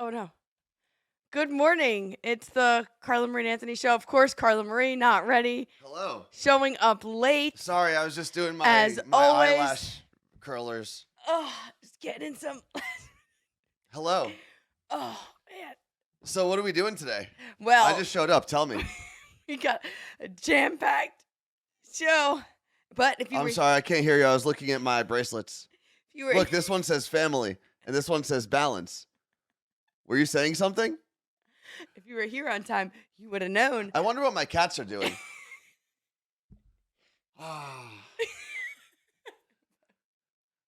Oh, no. Good morning. It's the Carla Marie and Anthony show. Of course, Carla Marie, not ready. Hello. Showing up late. Sorry, I was just doing my As my always. eyelash curlers. Oh, just getting some. Hello. Oh, man. So what are we doing today? Well, I just showed up. Tell me. we got a jam-packed show. But if you I'm were, sorry, I can't hear you. I was looking at my bracelets. if you were Look, this one says family, and this one says balance. Were you saying something? if you were here on time, you would have known. I wonder what my cats are doing.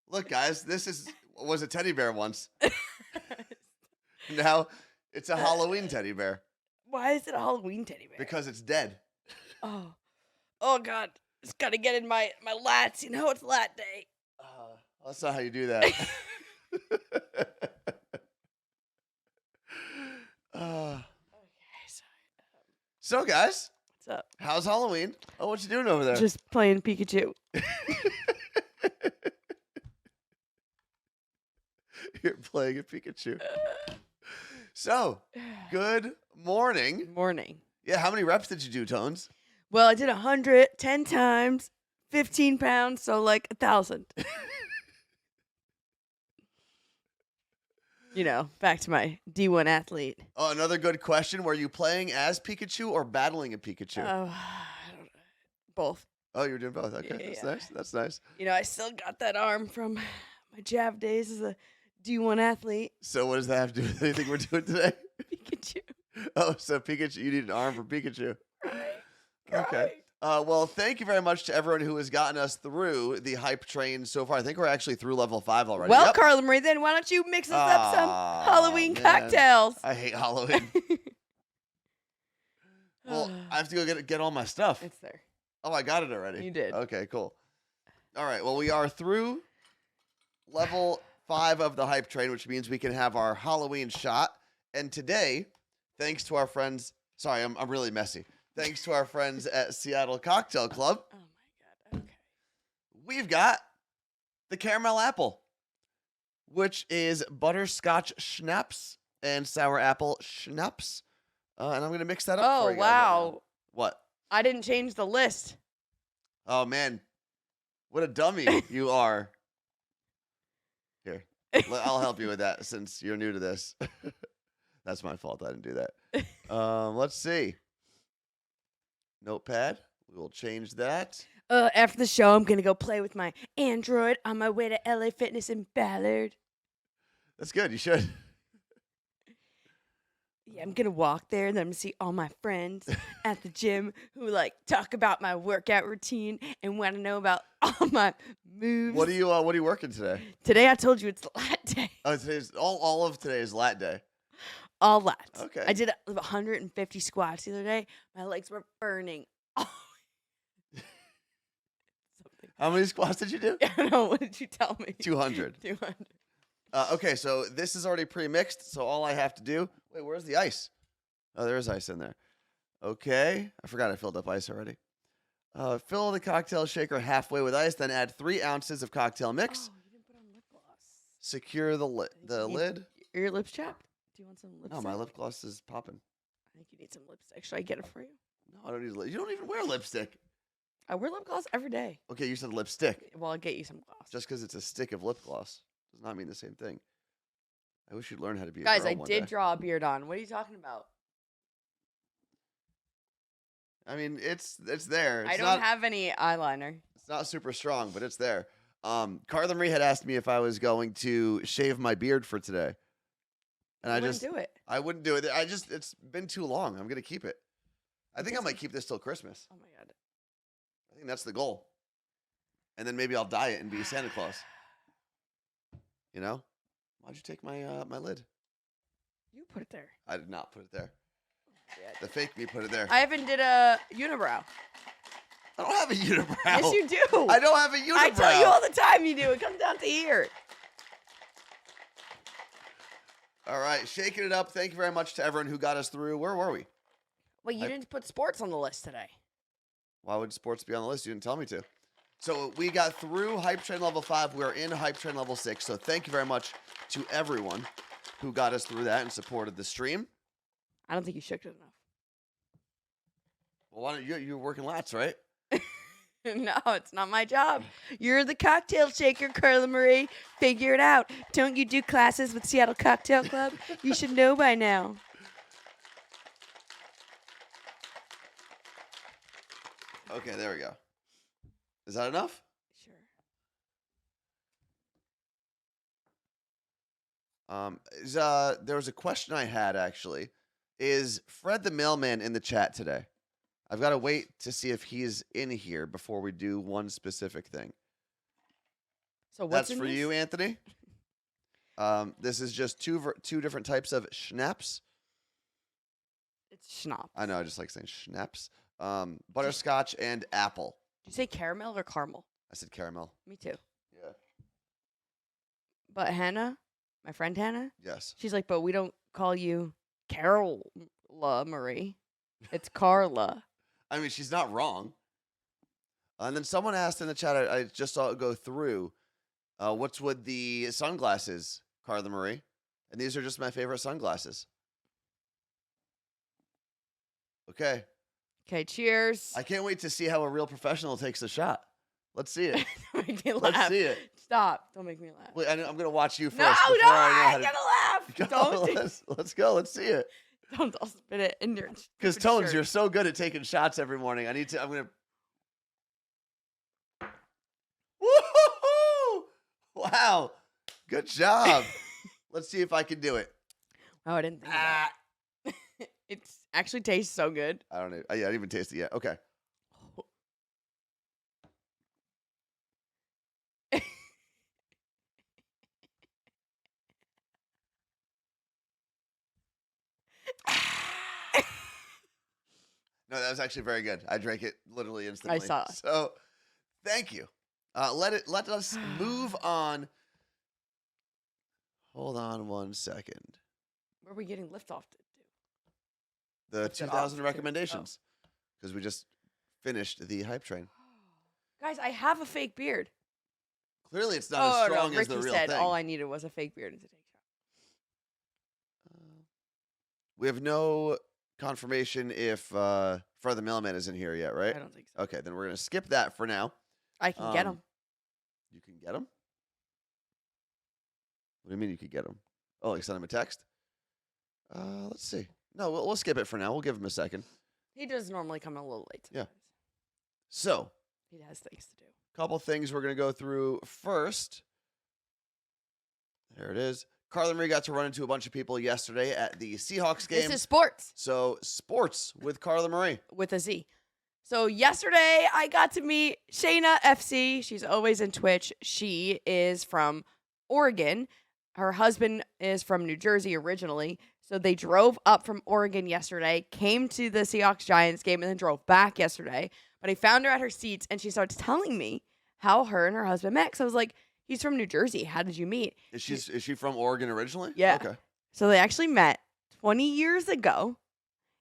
Look, guys, this was a teddy bear once. Now it's a Halloween teddy bear Why is it a Halloween teddy bear? because it's dead. Oh God. Just got to get in my lats. You know, it's lat day. That's not how you do that. Okay, So, guys, what's up? how's Halloween? Oh, what you doing over there? Just playing Pikachu. You're playing a Pikachu. So, good morning. Good morning. Yeah, how many reps did you do, Tones? Well, I did 100, 10 times, 15 pounds, so like 1,000. You know, back to my D1 athlete. Oh, another good question. Were you playing as Pikachu or battling a Pikachu? I don't know. Both. Oh, you were doing both. Okay, that's Yeah. nice. That's nice. You know, I still got that arm from my jab days as a D1 athlete. So, what does that have to do with anything we're doing today? Pikachu. Oh, so Pikachu, you need an arm for Pikachu. Right. Okay. Well, thank you very much to everyone who has gotten us through the hype train so far. I think we're actually through level 5 already. Well, Yep. Carla Marie, then why don't you mix us up some Halloween Man. cocktails? I hate Halloween. Well, I have to go get all my stuff. It's there. Oh, I got it already. You did. Okay, cool. All right. Well, we are through level 5 of the hype train, which means we can have our Halloween shot. And today, thanks to our friends, sorry, I'm really messy. Thanks to our friends at Seattle Cocktail Club, Oh my God. Okay. we've got the caramel apple, which is butterscotch schnapps and sour apple schnapps. And I'm going to mix that up Oh, for you guys right now. wow. What? I didn't change the list. Oh, man. What a dummy you are. Here, I'll help you with that since you're new to this. That's my fault. I didn't do that. Let's see. Notepad. We will change that. After the show, I'm going to go play with my Android on my way to LA Fitness in Ballard. That's good. You should. Yeah, I'm going to walk there and then I'm going to see all my friends at the gym who like talk about my workout routine and want to know about all my moves. What are you working today? Today I told you it's lat day. Oh, today's all of today is lat day. All lats. Okay. I did 150 squats the other day. My legs were burning. Oh. Something. How many squats did you do? I don't know. What did you tell me? 200. 200. Okay, so this is already pre-mixed, so all I have to do... Wait, where's the ice? Oh, there is ice in there. Okay. I forgot I filled up ice already. Fill the cocktail shaker halfway with ice, then add 3 ounces of cocktail mix. Oh, you didn't put on lip gloss. Secure the lid. Are your lips chapped? Do you want some lipstick? No, my lip gloss is popping. I think you need some lipstick. Should I get it for you? No, I don't need. You don't even wear lipstick. I wear lip gloss every day. Okay, you said lipstick. Well, I'll get you some gloss. Just because it's a stick of lip gloss does not mean the same thing. I wish you'd learn how to be a Guys, girl I one did day. draw a beard on. What are you talking about? I mean, it's there. I don't have any eyeliner. It's not super strong, but it's there. Carla Marie had asked me if I was going to shave my beard for today. And I I wouldn't just do it. I wouldn't do it. It's been too long. I'm gonna keep it. I think I might keep this till Christmas. Oh my God. I think that's the goal. And then maybe I'll dye it and be Santa Claus. You know? Why'd you take my my lid? You put it there. I did not put it there. Yeah. The fake me put it there. I even did a unibrow. I don't have a unibrow. Yes, you do. I don't have a unibrow. I tell you all the time you do. It comes down to here. All right, shaking it up. Thank you very much to everyone who got us through. Where were we? Well, you didn't put sports on the list today. Why would sports be on the list? You didn't tell me to. So we got through Hype Train Level 5. We are in Hype Train Level 6. So thank you very much to everyone who got us through that and supported the stream. I don't think you shook it enough. Well, why don't you're working lots, right? No, it's not my job. You're the cocktail shaker, Carla Marie. Figure it out. Don't you do classes with Seattle Cocktail Club? You should know by now. Okay, there we go. Is that enough? Sure. There was a question I had, actually. Is Fred the mailman in the chat today? I've got to wait to see if he's in here before we do one specific thing. So what's That's for you, Anthony. This is just two different types of schnapps. It's schnapps. I know, I just like saying schnapps. Butterscotch and apple. Did you say caramel or caramel? I said caramel. Me too. Yeah. But Hannah, my friend Hannah, Yes. she's like, but we don't call you Carla Marie. It's Carla. I mean, she's not wrong. And then someone asked in the chat, I just saw it go through, what's with the sunglasses, Carla Marie? And these are just my favorite sunglasses. Okay. Okay, cheers. I can't wait to see how a real professional takes a shot. Let's see it. Don't make me laugh. Let's see it. Stop. Don't make me laugh. Wait, I'm going to watch you first. No, before I know how I to... gotta laugh. Go, Don't. let's go. Let's see it. Don't I'll spit it in your Because stupid Tones, shirt. you're so good at taking shots every morning. I'm going to... Woo-hoo-hoo! Wow. Good job. Let's see if I can do it. Oh, I didn't think of that. It actually tastes so good. I don't know. Yeah, I didn't even taste it yet. Okay. No, that was actually very good. I drank it literally instantly. I saw. So, thank you. Let us move on. Hold on one second. Where are we getting liftoff to do? The Lift it off 2000 to. recommendations. Because we just finished the hype train. Guys, I have a fake beard. Clearly, it's not as strong as Ricky the real said thing. all I needed was a fake beard to take a shot. We have no confirmation if Fred the Mailman is in here yet, right? I don't think so. Okay, then we're going to skip that for now. I can get him. You can get him? What do you mean you could get him? Oh, like send him a text? Let's see. No, we'll skip it for now. We'll give him a second. He does normally come a little late. Yeah. Sometimes. So, He has things to do. couple things we're going to go through first. There it is. Carla Marie got to run into a bunch of people yesterday at the Seahawks game. This is sports So, sports with Carla Marie. with a Z. So yesterday I got to meet Shayna FC. She's always in Twitch. She is from Oregon. Her husband is from New Jersey originally. So they drove up from Oregon yesterday, came to the Seahawks Giants game, and then drove back yesterday. But I found her at her seats, and she starts telling me how her and her husband met. So I was like, he's from New Jersey. How did you meet? Is she from Oregon originally? Yeah. Okay. So they actually met 20 years ago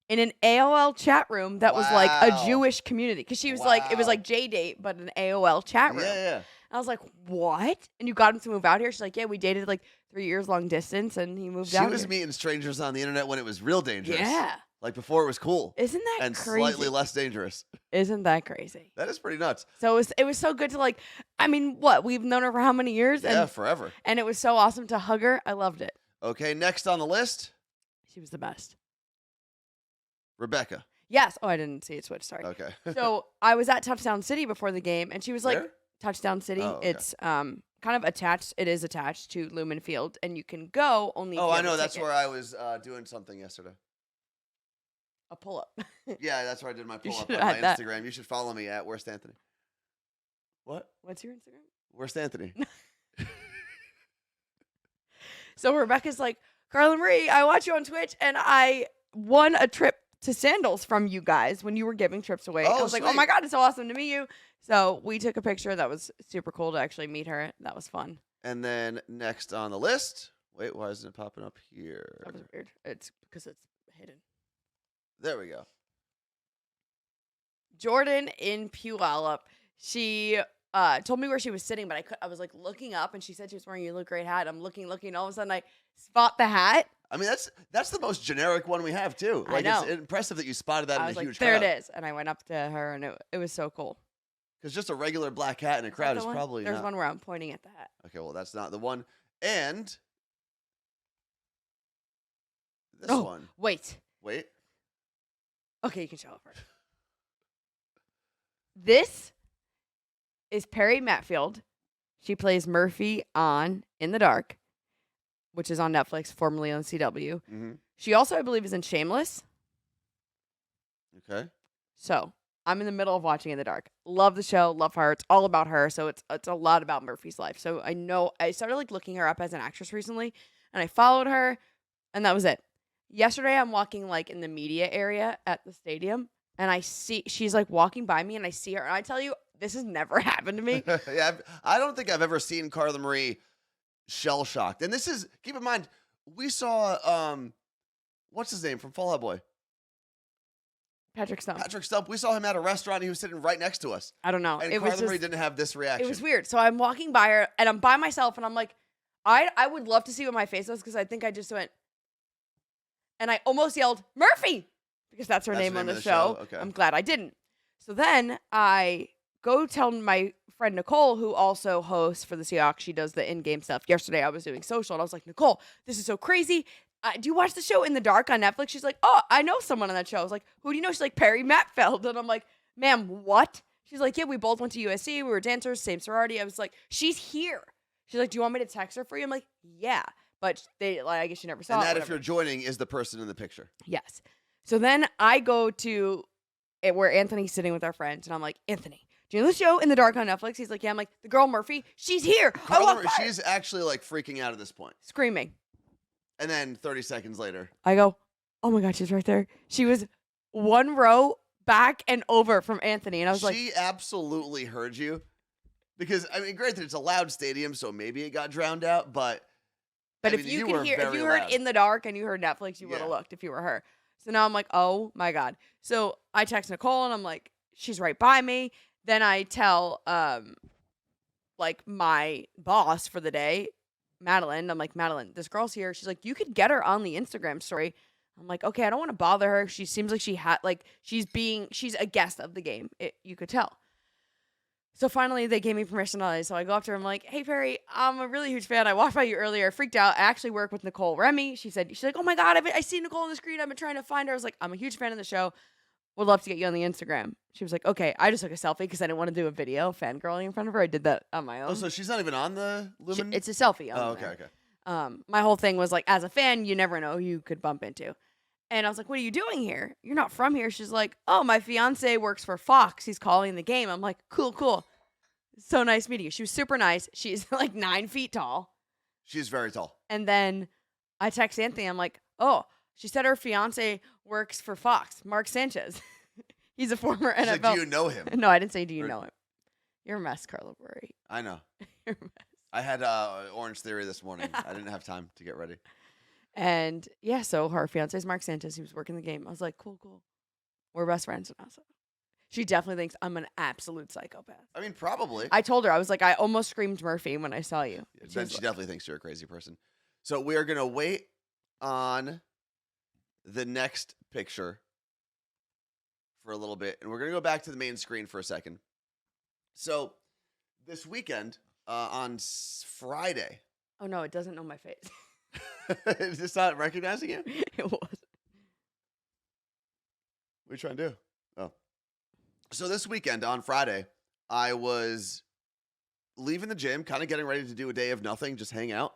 in an AOL chat room that was like a Wow. Jewish community. Because she was like, it was Wow. like J-Date, but an AOL chat room. Yeah. I was like, what? And you got him to move out here? She's like, yeah, we dated like 3 years long distance, and he moved She out was here. meeting strangers on the internet when it was real dangerous. Yeah. Like before it was cool. Isn't that And crazy? slightly less dangerous. Isn't that crazy? That is pretty nuts. So it was so good to like, I mean, what? We've known her for how many years? Yeah, And, forever. and it was so awesome to hug her. I loved it. Okay, next on the list, She was the best. Rebecca. Yes. Oh, I didn't see it switch. Sorry. Okay. So I was at Touchdown City before the game, and she was like, Where? Touchdown City. Oh, okay. It's kind of attached. It is attached to Lumen Field, and you can go only. If Oh, you I have a know. That's ticket. where I was doing something yesterday. A pull up. Yeah, that's where I did my You pull up should on my add that. Instagram. You should follow me at Worst Anthony. What? What's your Instagram? Worst Anthony. So Rebecca's like, Carla Marie, I watch you on Twitch, and I won a trip to Sandals from you guys when you were giving trips away. I Oh, was like, oh sweet. my God, it's so awesome to meet you. So we took a picture. That was super cool to actually meet her. That was fun. And then next on the list. Wait, why isn't it popping up here? That was weird. It's because it's hidden. There we go. Jordan in Puyallup. She told me where she was sitting, but I was like looking up, and she said she was wearing a look great hat. I'm looking. All of a sudden, I spot the hat. I mean, that's the most generic one we have too. I know. It's impressive that you spotted that I in was a like, huge there crowd. it is, and I went up to her, and it was so cool. Because just a regular black hat in a crowd is probably There's not. one where I'm pointing at the hat. Okay, well, that's not the one. And this one. Wait. Okay, you can show it first. This is Perry Matfield. She plays Murphy on In the Dark, which is on Netflix, formerly on CW. Mm-hmm. She also, I believe, is in Shameless. Okay. So I'm in the middle of watching In the Dark. Love the show. Love her. It's all about her. So it's a lot about Murphy's life. So I started like looking her up as an actress recently, and I followed her, and that was it. Yesterday, I'm walking like in the media area at the stadium, and I see she's like walking by me, and I see her, and I tell you, this has never happened to me. Yeah, I don't think I've ever seen Carla Marie shell shocked. And this is, keep in mind, we saw what's his name from Fall Out Boy? Patrick Stump. We saw him at a restaurant. He was sitting right next to us. I don't know. And Carla Marie didn't have this reaction. It was weird. So I'm walking by her, and I'm by myself, and I'm like, I would love to see what my face was, because I think I just went, and I almost yelled, Murphy! Because that's her name on the show. Okay. I'm glad I didn't. So then I go tell my friend Nicole, who also hosts for the Seahawks. She does the in-game stuff. Yesterday I was doing social, and I was like, Nicole, this is so crazy. Do you watch the show In the Dark on Netflix? She's like, oh, I know someone on that show. I was like, who do you know? She's like, Perry Matfield. And I'm like, ma'am, what? She's like, yeah, we both went to USC. We were dancers, same sorority. I was like, she's here. She's like, do you want me to text her for you? I'm like, yeah. But I guess she never saw it. And that, if you're joining, is the person in the picture. Yes. So then I go to where Anthony's sitting with our friends, and I'm like, Anthony, do you know the show In the Dark on Netflix? He's like, yeah. I'm like, the girl Murphy, she's here. Carla Marie, she's actually like freaking out at this point. Screaming. And then 30 seconds later, I go, oh my God, she's right there. She was one row back and over from Anthony. And I was like, she absolutely heard you. Because, I mean, granted, it's a loud stadium, so maybe it got drowned out, but if you heard In the Dark and you heard Netflix, you would have looked if you were her. So now I'm like, oh my God. So I text Nicole, and I'm like, she's right by me. Then I tell like my boss for the day, Madeline. I'm like, Madeline, this girl's here. She's like, you could get her on the Instagram story. I'm like, okay, I don't want to bother her. She seems like she's a guest of the game. You could tell. So finally, they gave me permission to lie. So I go up to her. I'm like, hey, Perry, I'm a really huge fan. I walked by you earlier. I freaked out. I actually work with Nicole Remy. She's like, oh my God, I see Nicole on the screen. I've been trying to find her. I was like, I'm a huge fan of the show. Would love to get you on the Instagram. She was like, okay. I just took a selfie because I didn't want to do a video fangirling in front of her. I did that on my own. Oh, so she's not even on the Lumen? It's a selfie. Okay. My whole thing was like, as a fan, you never know who you could bump into. And I was like, what are you doing here? You're not from here. She's like, oh, my fiance works for Fox. He's calling the game. I'm like, cool. So nice meeting you. She was super nice. She's like 9 feet tall. She's very tall. And then I text Anthony. I'm like, oh, she said her fiance works for Fox, Mark Sanchez. He's a former NFL. Like, do you know him? No, I didn't say, do you know him? You're a mess, Carla Marie. I know. You're a mess. I had Orange Theory this morning. I didn't have time to get ready. And yeah, so her fiance is Mark Sanchez. He was working the game. I was like, cool. We're best friends now. So she definitely thinks I'm an absolute psychopath. I mean, probably. I told her, I was like, I almost screamed Murphy when I saw you. Then she definitely thinks you're a crazy person. So we are going to wait on the next picture for a little bit, and we're going to go back to the main screen for a second. So this weekend, on Friday. Oh, no, it doesn't know my face. Is this not recognizing you? It was. What are you trying to do? Oh. So this weekend, on Friday, I was leaving the gym, kind of getting ready to do a day of nothing, just hang out.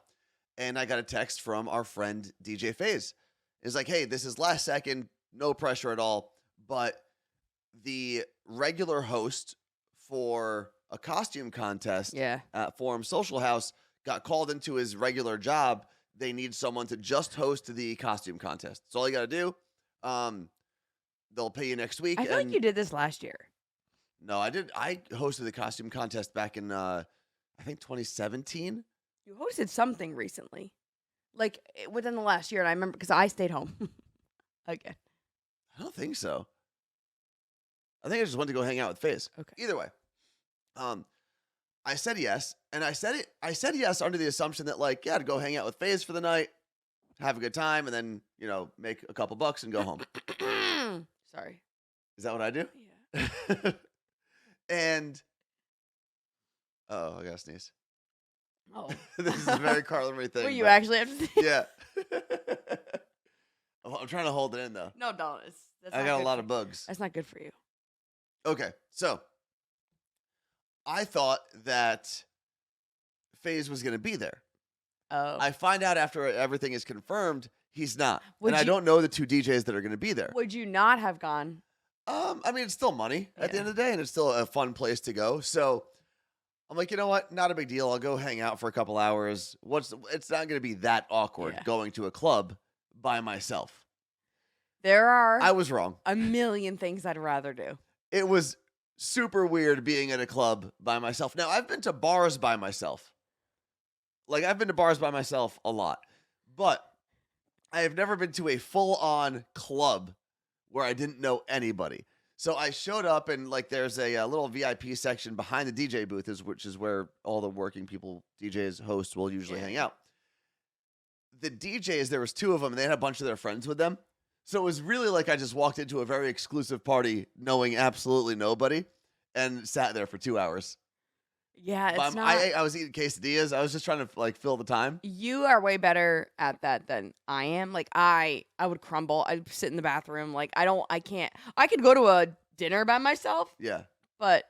And I got a text from our friend DJ FaZe. It's like, hey, this is last second, no pressure at all. But the regular host for a costume contest at Forum Social House got called into his regular job. They need someone to just host the costume contest. That's all you got to do. They'll pay you next week. I feel like you did this last year. No, I did. I hosted the costume contest back in, I think, 2017. You hosted something recently, like within the last year. And I remember because I stayed home again. I don't think so. I think I just went to go hang out with FaZe. Okay. Either way. I said yes, and I said yes under the assumption that like, yeah, to go hang out with FaZe for the night, have a good time, and then make a couple bucks and go home. Sorry. Is that what I do? Yeah. And I gotta sneeze. Oh. This is a very Carla Marie thing. Were you but- actually have to sneeze? Yeah. I'm trying to hold it in though. No, don't. That's I not got a good lot for- of bugs. That's not good for you. Okay, so I thought that FaZe was going to be there. Oh. I find out after everything is confirmed, he's not. Would and I you- don't know the two DJs that are going to be there. Would you not have gone? I mean, it's still money at the Yeah. end of the day, and it's still a fun place to go. So I'm like, you know what? Not a big deal. I'll go hang out for a couple hours. It's not going to be that awkward Yeah. going to a club by myself. There are I was wrong. a million things I'd rather do. It was super weird being at a club by myself. Now, I've been to bars by myself. Like, I've been to bars by myself a lot. But I have never been to a full-on club where I didn't know anybody. So I showed up, and, like, there's a little VIP section behind the DJ booth, which is where all the working people, DJs, hosts will usually hang out. The DJs, there was two of them, and they had a bunch of their friends with them. So it was really like I just walked into a very exclusive party knowing absolutely nobody and sat there for 2 hours. Yeah, it's But not. I was eating quesadillas. I was just trying to like fill the time. You are way better at that than I am. Like I would crumble. I'd sit in the bathroom. Like I can't. I could go to a dinner by myself, Yeah. but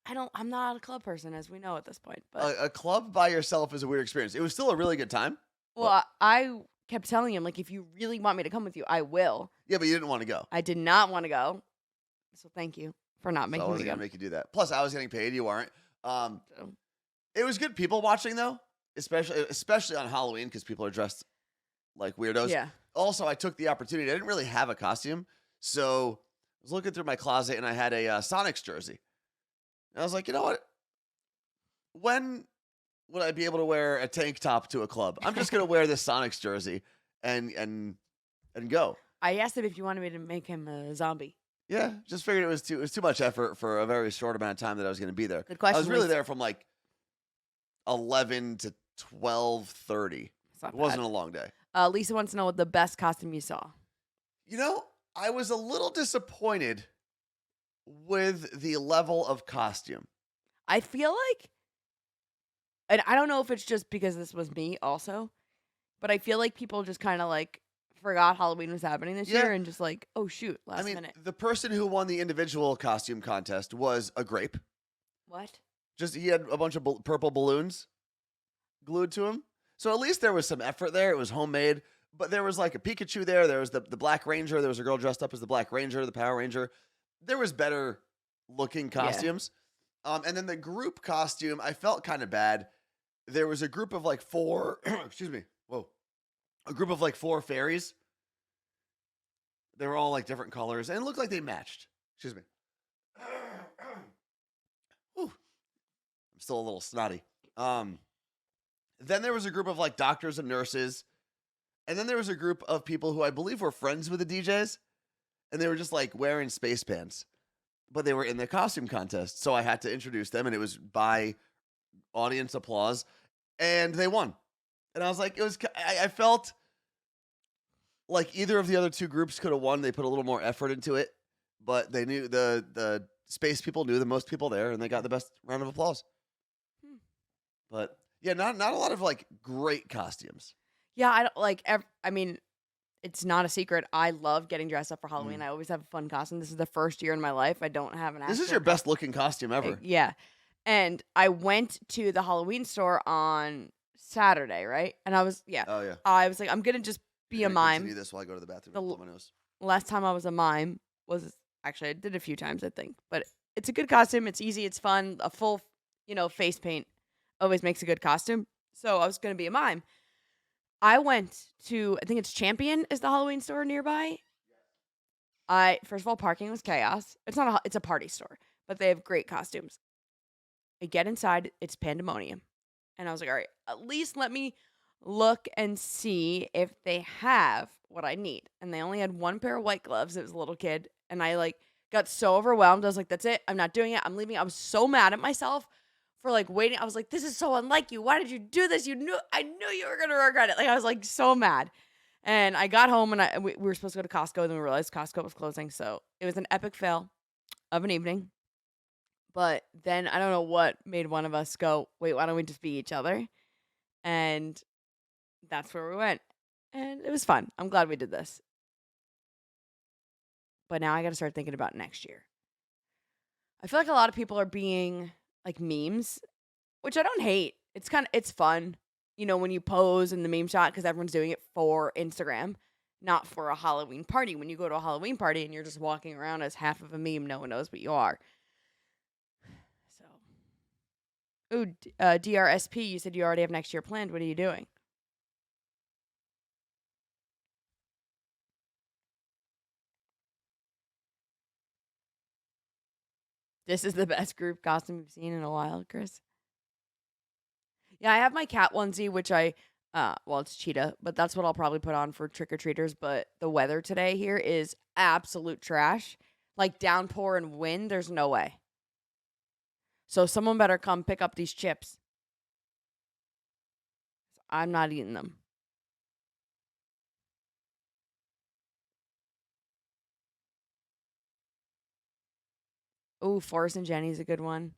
I'm not a club person, as we know at this point. But A club by yourself is a weird experience. It was still a really good time. well, I kept telling him, like, if you really want me to come with you, I will. Yeah, but you didn't want to go. I did not want to go, so thank you for not So I making me wasn't go. gonna make you do that. Plus, I was getting paid. You weren't. So, It was good people watching though, especially on Halloween because people are dressed like weirdos. yeah, Also, I took the opportunity. I didn't really have a costume, so I was looking through my closet and I had a Sonics jersey. And I was like, you know what? When would I be able to wear a tank top to a club? I'm just gonna wear this Sonics jersey and go. I asked him if you wanted me to make him a zombie. Yeah, just figured it was too much effort for a very short amount of time that I was gonna be there. Good question. I was really Lisa. there from like 11 to 12:30. It's not It wasn't bad. a long day. Lisa wants to know what the best costume you saw. You know, I was a little disappointed with the level of costume. I feel like, and I don't know if it's just because this was me also, but I feel like people just kind of like forgot Halloween was happening this Yeah. year and just like, oh shoot, last I mean, minute. the person who won the individual costume contest was a grape. What? Just he had a bunch of purple balloons glued to him. So at least there was some effort there. It was homemade. But there was like a Pikachu there. There was the Black Ranger. There was a girl dressed up as the Black Ranger, the Power Ranger. There was better looking costumes. And then the group costume, I felt kind of bad. There was a group of like 4, excuse me, whoa. A group of like 4 fairies. They were all like different colors. And it looked like they matched. Excuse me. Whew. I'm still a little snotty. Then there was a group of like doctors and nurses. And then there was a group of people who I believe were friends with the DJs. And they were just like wearing space pants. But they were in the costume contest. So I had to introduce them. And it was by audience applause. And they won. And I was like, I felt like either of the other two groups could have won. They put a little more effort into it. But they knew the space people knew the most people there. And they got the best round of applause. But yeah, not a lot of like great costumes. Yeah, I don't like. I mean, it's not a secret. I love getting dressed up for Halloween. I always have a fun costume. This is the first year in my life I don't have an. This is actual your best looking costume ever. Yeah, and I went to the Halloween store on Saturday, right? And I was Oh yeah. I was like, I'm gonna just be You're a gonna mime. continue this while I go to the bathroom. The and blow my nose. Last time I was a mime was actually I did it a few times, I think, but it's a good costume. It's easy. It's fun. A full, face paint always makes a good costume. So I was gonna be a mime. I went to, I think it's Champion is the Halloween store nearby. First of all, parking was chaos. It's a party store, but they have great costumes. I get inside, it's pandemonium. And I was like, all right, at least let me look and see if they have what I need. And they only had one pair of white gloves. It was a little kid. And I got so overwhelmed. I was like, that's it. I'm not doing it. I'm leaving. I was so mad at myself for like waiting. I was like, this is so unlike you. Why did you do this? I knew you were gonna regret it. Like I was like so mad. And I got home and we were supposed to go to Costco. Then we realized Costco was closing, so it was an epic fail of an evening. But then I don't know what made one of us go, wait, why don't we just be each other? And that's where we went. And it was fun. I'm glad we did this. But now I got to start thinking about next year. I feel like a lot of people are being like memes, which I don't hate. It's fun, when you pose in the meme shot because everyone's doing it for Instagram, not for a Halloween party. When you go to a Halloween party and you're just walking around as half of a meme, no one knows what you are. So, ooh, DRSP, you said you already have next year planned. What are you doing? This is the best group costume you've seen in a while, Chris. Yeah, I have my cat onesie, which it's cheetah, but that's what I'll probably put on for trick-or-treaters. But the weather today here is absolute trash. Like downpour and wind, there's no way. So someone better come pick up these chips. I'm not eating them. Oh, Forrest and Jenny's a good one.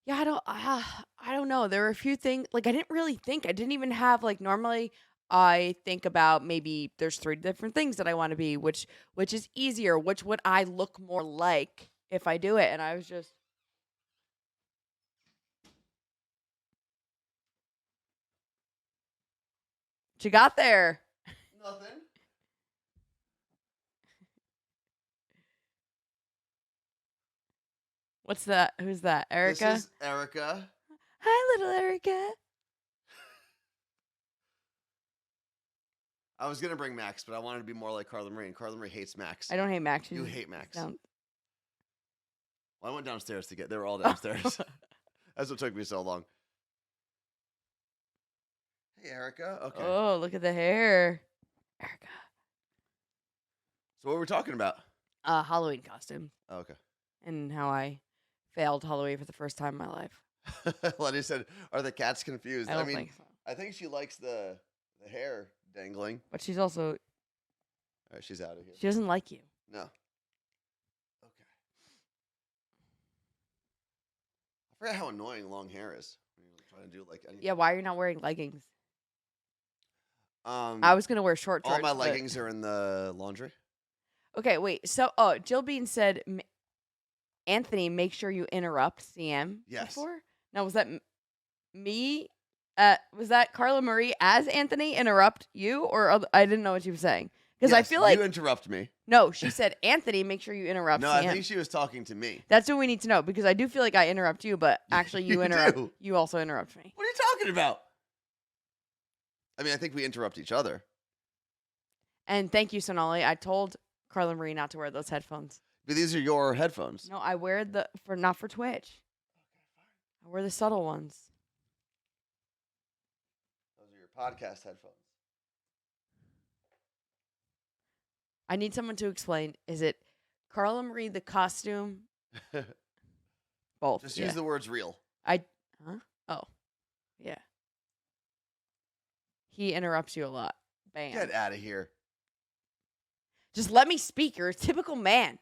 Yeah, I don't know. There were a few things like I didn't really think. I didn't even have like normally I think about maybe there's 3 different things that I want to be, which is easier, which would I look more like if I do it, and I was just what you got there? Nothing. What's that? Who's that? Erica? This is Erica. Hi, little Erica. I was going to bring Max, but I wanted to be more like Carla Marie, and Carla Marie hates Max. I don't hate Max. You hate Max. Down. Well, I went downstairs they were all downstairs. That's what took me so long. Hey, Erica. Okay. Oh, look at the hair. Erica. So what were we talking about? Halloween costume. Oh, okay. And how I failed Halloween for the first time in my life. Lenny said, are the cats confused? I don't think so. I think she likes the hair dangling. But she's also... All right, she's out of here. She doesn't like you. No. Okay. I forgot how annoying long hair is. When you're trying to do like anything. Yeah, why are you not wearing leggings? I I was going to wear short all shorts. my leggings are in the laundry. Okay, wait. So, Jill Bean said, Anthony, make sure you interrupt CM Yes. before. Now, was that me? Was that Carla Marie as Anthony interrupt you? Or I didn't know what she was saying. Because I feel like... you interrupt me. No, she said, Anthony, make sure you interrupt No, CM. I think she was talking to me. That's what we need to know. Because I do feel like I interrupt you, but actually you interrupt. do. You also interrupt me. What are you talking about? I mean, I think we interrupt each other. And thank you, Sonali. I told Carla Marie not to wear those headphones. But these are your headphones. No, I wear not for Twitch. I wear the subtle ones. Those are your podcast headphones. I need someone to explain. Is it Carla Marie the costume? Both. Just use the words real. Huh? Oh. Yeah. He interrupts you a lot. Bam. Get out of here. Just let me speak. You're a typical man.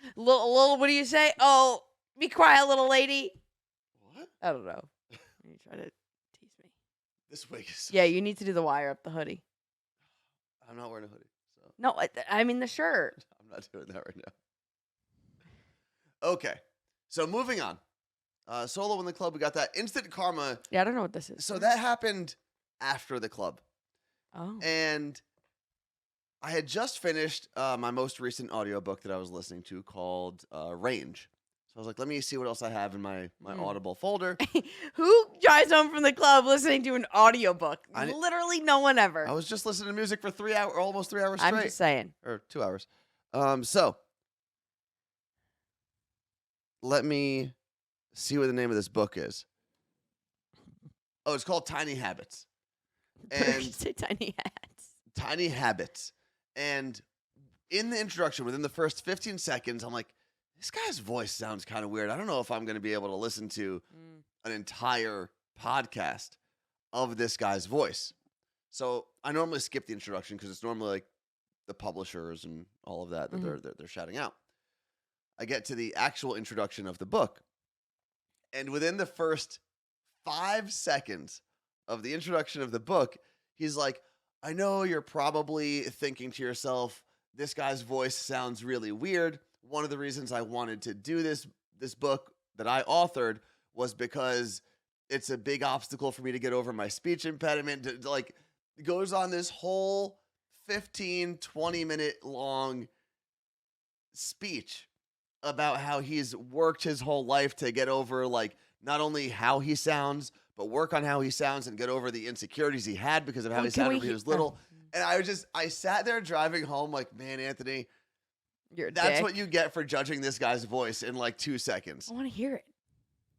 Yeah. Little, what do you say? Oh, be quiet, little lady. What? I don't know. You try to tease me. This wig is... Yeah, you need to do the wire up the hoodie. I'm not wearing a hoodie. So No, I mean the shirt. I'm not doing that right now. Okay. So moving on. Solo in the club, we got that instant karma. Yeah, I don't know what this is. So that happened after the club. Oh. And I had just finished my most recent audiobook that I was listening to called Range. So I was like, let me see what else I have in my Audible folder. Who drives home from the club listening to an audiobook? I- Literally no one ever. I was just listening to music for 3 hours, almost 3 hours straight. I'm just saying. Or 2 hours. So let me see what the name of this book is. Oh, it's called Tiny Habits. And Say tiny hats. Tiny Habits. And in the introduction, within the first 15 seconds, I'm like, this guy's voice sounds kind of weird. I don't know if I'm going to be able to listen to an entire podcast of this guy's voice. So I normally skip the introduction because it's normally like the publishers and all of that they're shouting out. I get to the actual introduction of the book, and within the first 5 seconds of the introduction of the book, he's like, I know you're probably thinking to yourself, this guy's voice sounds really weird. One of the reasons I wanted to do this book that I authored was because it's a big obstacle for me to get over my speech impediment. Like, it goes on this whole 15, 20-minute long speech about how he's worked his whole life to get over, like, not only how he sounds, but work on how he sounds and get over the insecurities he had because of how he sounded when he was little. And I sat there driving home like, man, Anthony, that's what you get for judging this guy's voice in like 2 seconds. I want to hear it.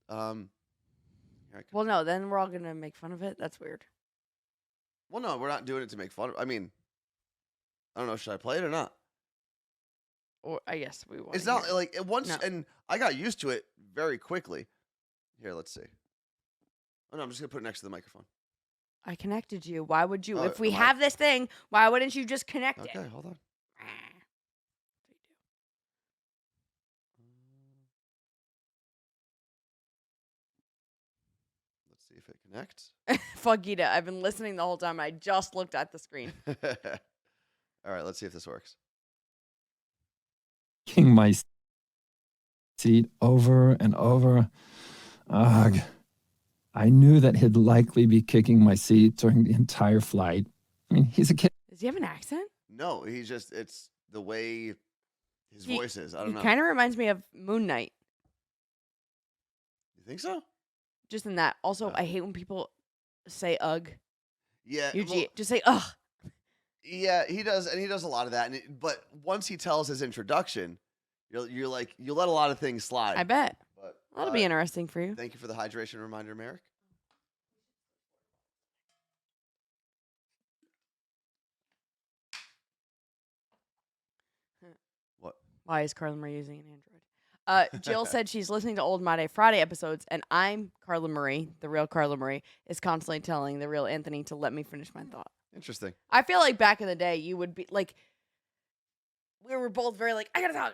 Well, no, then we're all going to make fun of it. That's weird. Well, no, we're not doing it to make fun of. I mean, I don't know. Should I play it or not? Or I guess we want. It's not like once, and I got used to it very quickly. Here, let's see. Oh no, I'm just gonna put it next to the microphone. I connected you. Why would you? If we have this thing, why wouldn't you just connect it? Okay, hold on. Let's see if it connects. Fuck Gita. I've been listening the whole time. I just looked at the screen. All right, let's see if this works. Kicking my seat over and over. Ugh. I knew that he'd likely be kicking my seat during the entire flight. I mean, he's a kid. Does he have an accent? No, it's the way his voice is. I don't know. He kind of reminds me of Moon Knight. You think so? Just in that. Also, I hate when people say ugh. Yeah. Just say ugh. Yeah, he does, and he does a lot of that. But once he tells his introduction, you're like, you let a lot of things slide. I bet. But, that'll be interesting for you. Thank you for the hydration reminder, Merrick. What? Why is Carla Marie using an Android? Jill said she's listening to old My Day Friday episodes, and I'm Carla Marie, the real Carla Marie, is constantly telling the real Anthony to let me finish my thought. Interesting. I feel like back in the day, you would be like, we were both very like, I gotta talk.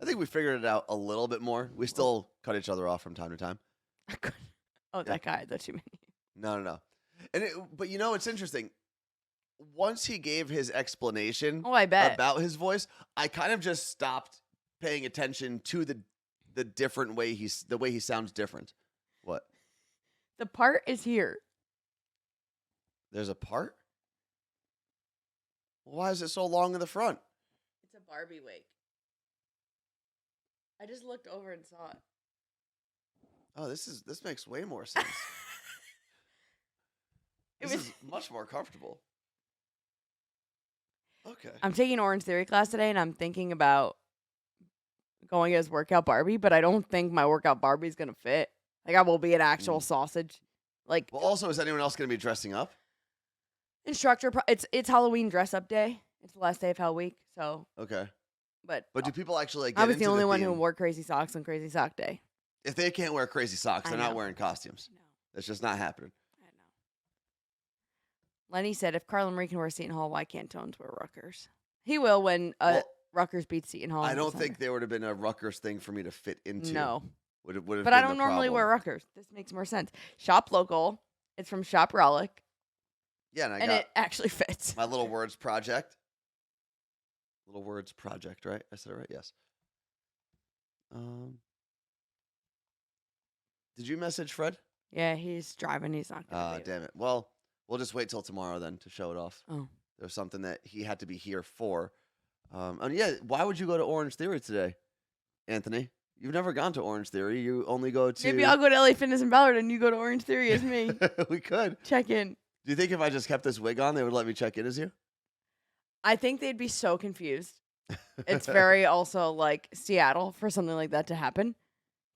I think we figured it out a little bit more. We still cut each other off from time to time. That guy that you mean. No. But you know, it's interesting. Once he gave his explanation I bet. about his voice, I kind of just stopped paying attention to the different way the way he sounds different. What? The part is here. There's a part? Why is it so long in the front? It's a Barbie wig. I just looked over and saw it. Oh, this makes way more sense. This is much more comfortable. Okay. I'm taking Orange Theory class today, and I'm thinking about going as workout Barbie, but I don't think my workout Barbie's gonna fit. Like, I will be an actual sausage. Like, well, also, is anyone else gonna be dressing up? Instructor, it's Halloween dress up day. It's the last day of Hell Week, so. Okay. But do people actually like? I was the only one who wore crazy socks on Crazy Sock Day. If they can't wear crazy socks, they're not wearing costumes. No. That's just not happening. I know. Lenny said, if Carla Marie can wear Seton Hall, why can't Tones wear Rutgers? He will when Rutgers beats Seton Hall. I don't think there would have been a Rutgers thing for me to fit into. No. Would have but I don't normally wear Rutgers. This makes more sense. Shop local. It's from Shop Relic. Yeah, and it actually fits. My little words project. Little words project, right? I said it right. Yes. Did you message Fred? Yeah, he's driving. He's not going to. Damn it. Well, we'll just wait till tomorrow then to show it off. Oh. There's something that he had to be here for. And yeah, why would you go to Orange Theory today, Anthony? You've never gone to Orange Theory. You only go to. Maybe I'll go to LA Fitness in Ballard and you go to Orange Theory as me. We could. Check in. Do you think if I just kept this wig on, they would let me check in as you? I think they'd be so confused. It's very also like Seattle for something like that to happen.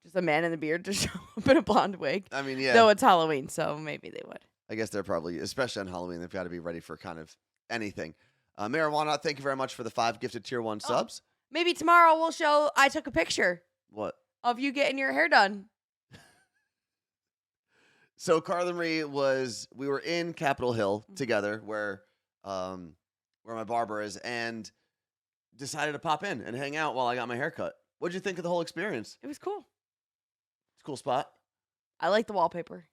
Just a man in the beard to show up in a blonde wig. I mean, yeah. Though it's Halloween, so maybe they would. I guess they're probably, especially on Halloween, they've got to be ready for kind of anything. Marijuana, thank you very much for the 5 gifted tier 1 subs. Maybe tomorrow we'll show I took a picture What? of you getting your hair done. So Carla Marie we were in Capitol Hill together where my barber is, and decided to pop in and hang out while I got my hair cut. What'd you think of the whole experience? It was cool. It's a cool spot. I like the wallpaper.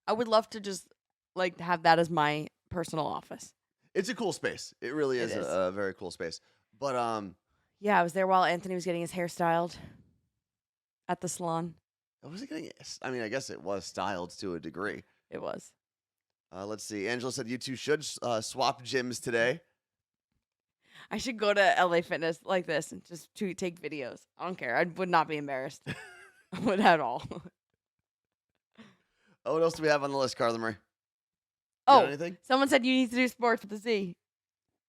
I would love to just like have that as my personal office. It's a cool space. It really is, It is. a very cool space. But Yeah, I was there while Anthony was getting his hair styled at the salon. I wasn't getting. I mean, I guess it was styled to a degree. It was. Let's see. Angela said you two should swap gyms today. I should go to LA Fitness like this and just to take videos. I don't care. I would not be embarrassed. I would at all. Oh, what else do we have on the list, Carla Marie? You Oh, got anything? someone said you need to do sports with a Z.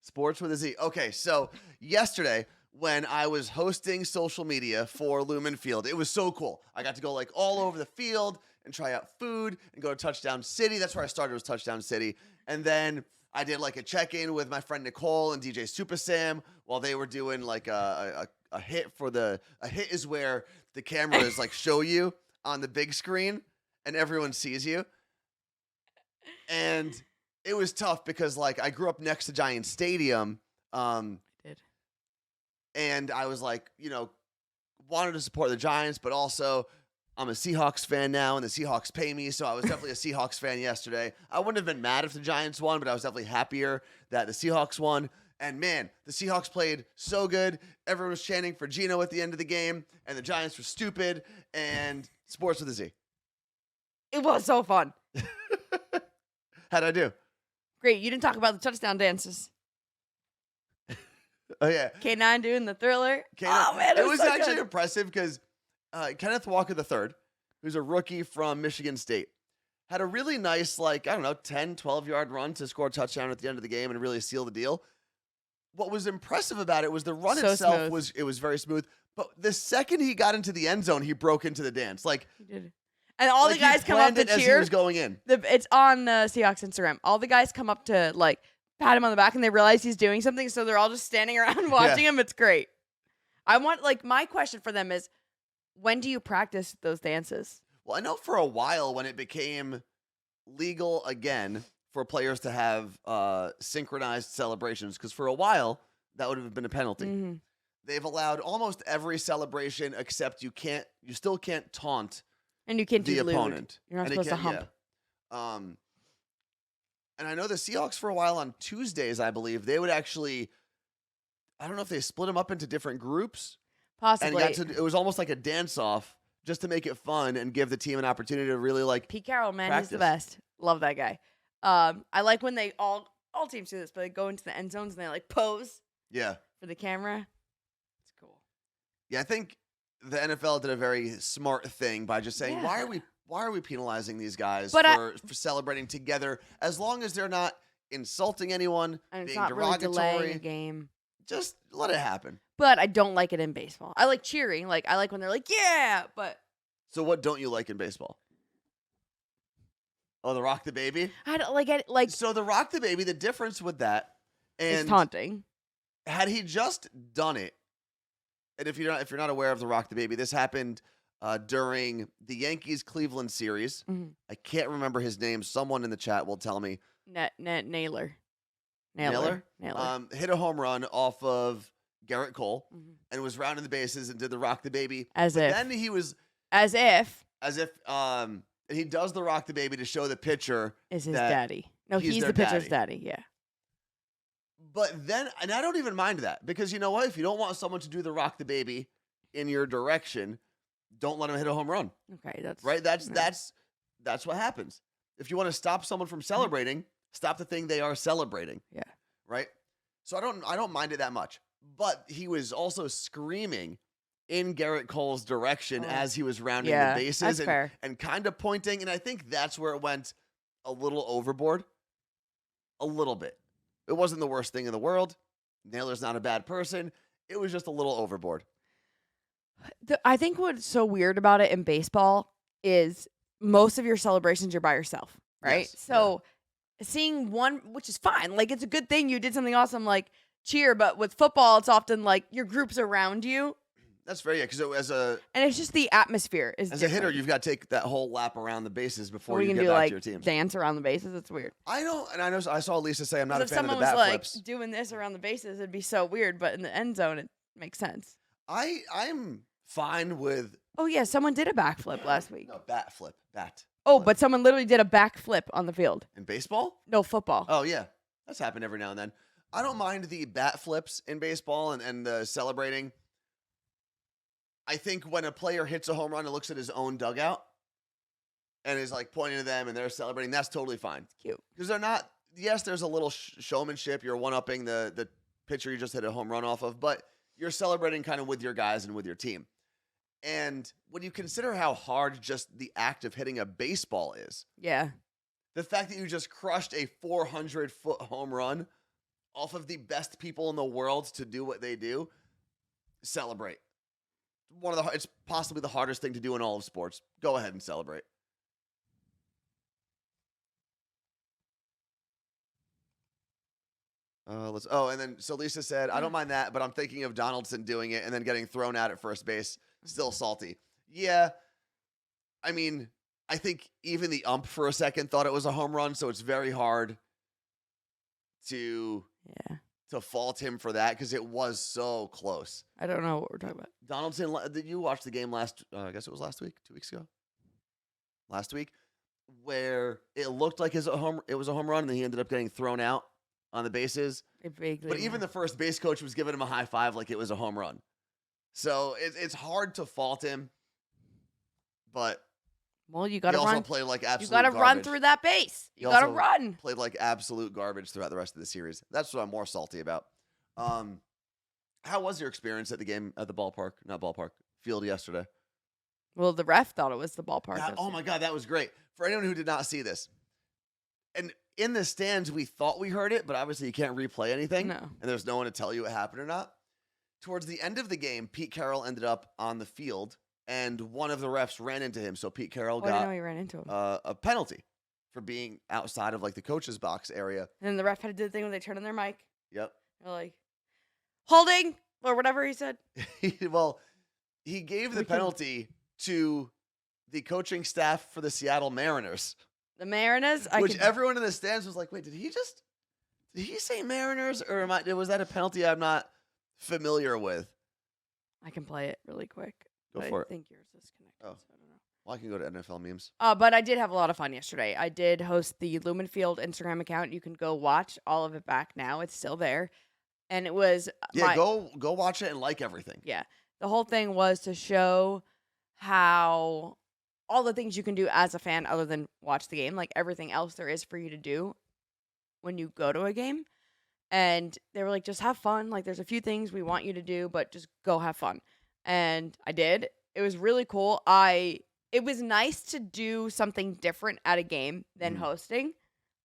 Sports with a Z. Okay, so yesterday when I was hosting social media for Lumen Field, it was so cool. I got to go like all over the field and try out food and go to Touchdown City. That's where I started, was Touchdown City. And then I did like a check-in with my friend Nicole and DJ Super Sam while they were doing like a hit for a hit is where the cameras like show you on the big screen and everyone sees you. And it was tough because like I grew up next to Giants Stadium. I did. And I was like, wanted to support the Giants, but also I'm a Seahawks fan now, and the Seahawks pay me, so I was definitely a Seahawks fan yesterday. I wouldn't have been mad if the Giants won, but I was definitely happier that the Seahawks won. And man, the Seahawks played so good. Everyone was chanting for Geno at the end of the game, and the Giants were stupid. And sports with a Z. It was so fun. How'd I do? Great. You didn't talk about the touchdown dances. Oh yeah, K9 doing the Thriller. Kenneth, Oh man, it was so actually good. impressive because Kenneth Walker III, who's a rookie from Michigan State, had a really nice, 10, 12-yard run to score a touchdown at the end of the game and really seal the deal. What was impressive about it was the run So itself smooth. was very smooth. But the second he got into the end zone, he broke into the dance. Like, He did. And all the he guys come up planned to it as he cheer. was going in. It's on Seahawks Instagram. All the guys come up to like pat him on the back, and they realize he's doing something, so they're all just standing around watching him. It's great. I want my question for them is, when do you practice those dances? Well, I know for a while when it became legal again for players to have synchronized celebrations, because for a while that would have been a penalty. Mm-hmm. They've allowed almost every celebration except you still can't taunt And you can't the do lewd. opponent. You're not And it supposed to can't- hump. yeah. And I know the Seahawks for a while on Tuesdays, I believe, they would actually, I don't know if they split them up into different groups. Possibly. And it was almost like a dance-off just to make it fun and give the team an opportunity to really like, Pete Carroll, man, he's the practice. best. Love that guy. I like when they all teams do this, but they go into the end zones and they like pose yeah. for the camera. It's cool. Yeah, I think the NFL did a very smart thing by just saying, Yeah. why are we penalizing these guys But for celebrating together as long as they're not insulting anyone, And it's being not really delaying derogatory, a game. just let it happen. But I don't like it in baseball. I like cheering. Like I like when they're like, yeah, but So what don't you like in baseball? Oh, the Rock the Baby? I don't like it. Like So the Rock the Baby, the difference with that, it's and taunting. had he just done it, and if you're not aware of the Rock the Baby, this happened during the Yankees Cleveland series. Mhm. I can't remember his name. Someone in the chat will tell me. Naylor. Hit a home run off of Garrett Cole Mhm. and was rounding the bases and did the Rock the Baby. As But if. then he was As if and he does the Rock the Baby to show the pitcher. is his that daddy. No, he's he's their the pitcher's daddy. Yeah. But then, and I don't even mind that because you know what? If you don't want someone to do the Rock the Baby in your direction, don't let him hit a home run. Okay, that's Right? That's yeah. what happens. If you want to stop someone from celebrating, stop the thing they are celebrating. Yeah. Right? So I don't mind it that much. But he was also screaming in Garrett Cole's direction Oh. as he was rounding Yeah, the bases that's fair. and kind of pointing. And I think that's where it went a little overboard. A little bit. It wasn't the worst thing in the world. Naylor's not a bad person. It was just a little overboard. I think what's so weird about it in baseball is most of your celebrations you're by yourself, right? Yes, So seeing one, which is fine, like it's a good thing you did something awesome, like cheer. But with football, it's often like your group's around you. That's fair, yeah, because And it's just the atmosphere is as different. a hitter, you've got to take that whole lap around the bases before we you can get do back like to your team. dance around the bases. It's weird. I saw Lisa say I'm not a If fan of the someone bat was like flips. doing this around the bases, it'd be so weird. But in the end zone, it makes sense. I'm fine with Oh yeah, someone did a backflip last week. no bat flip. Oh, flip. but someone literally did a backflip on the field. In baseball? No, football. Oh yeah, that's happened every now and then. I don't mind the bat flips in baseball and the celebrating. I think when a player hits a home run and looks at his own dugout and is like pointing to them and they're celebrating, that's totally fine. It's cute. Because they're not, yes, there's a little showmanship. You're one-upping the pitcher you just hit a home run off of, but you're celebrating kind of with your guys and with your team. And when you consider how hard just the act of hitting a baseball is, Yeah. the fact that you just crushed a 400-foot home run off of the best people in the world to do what they do, celebrate. It's possibly the hardest thing to do in all of sports. Go ahead and celebrate. And then so Lisa said, I don't mind that, but I'm thinking of Donaldson doing it and then getting thrown out at first base. Still salty. Yeah. I mean, I think even the ump for a second thought it was a home run, so it's very hard to fault him for that because it was so close. I don't know what we're talking about. Donaldson, did you watch the game I guess it was last week, 2 weeks ago? Last week, where it looked like it was a home run, and then he ended up getting thrown out on the bases. But even the first base coach was giving him a high five like it was a home run. So it's hard to fault him, but well, you got to he run. also played like absolute You got to garbage. run through that base. You got to run. Played like absolute garbage throughout the rest of the series. That's what I'm more salty about. How was your experience at the game at the field yesterday? Well, the ref thought it was the ballpark. Oh my God, that was great. For anyone who did not see this, and in the stands, we thought we heard it, but obviously you can't replay anything. No. And there's no one to tell you what happened or not. Towards the end of the game, Pete Carroll ended up on the field, and one of the refs ran into him. So Pete Carroll I didn't got know he ran into him. a penalty for being outside of like the coach's box area. And then the ref had to do the thing when they turn on their mic. Yep. They're like, holding, or whatever he said. Well, he gave the penalty to the coaching staff for the Seattle Mariners. The Mariners? Everyone in the stands was like, wait, did he say Mariners? Or was that a penalty I'm not familiar with? I can play it really quick. Go for it. I think yours is connected. Oh. So I don't know. Well, I can go to NFL memes. But I did have a lot of fun yesterday. I did host the Lumen Field Instagram account. You can go watch all of it back now. It's still there. And it was go watch it and like everything. Yeah. The whole thing was to show how all the things you can do as a fan other than watch the game, like everything else there is for you to do when you go to a game. And they were like, just have fun. Like, there's a few things we want you to do, but just go have fun. And I did. It was really cool. It was nice to do something different at a game than hosting.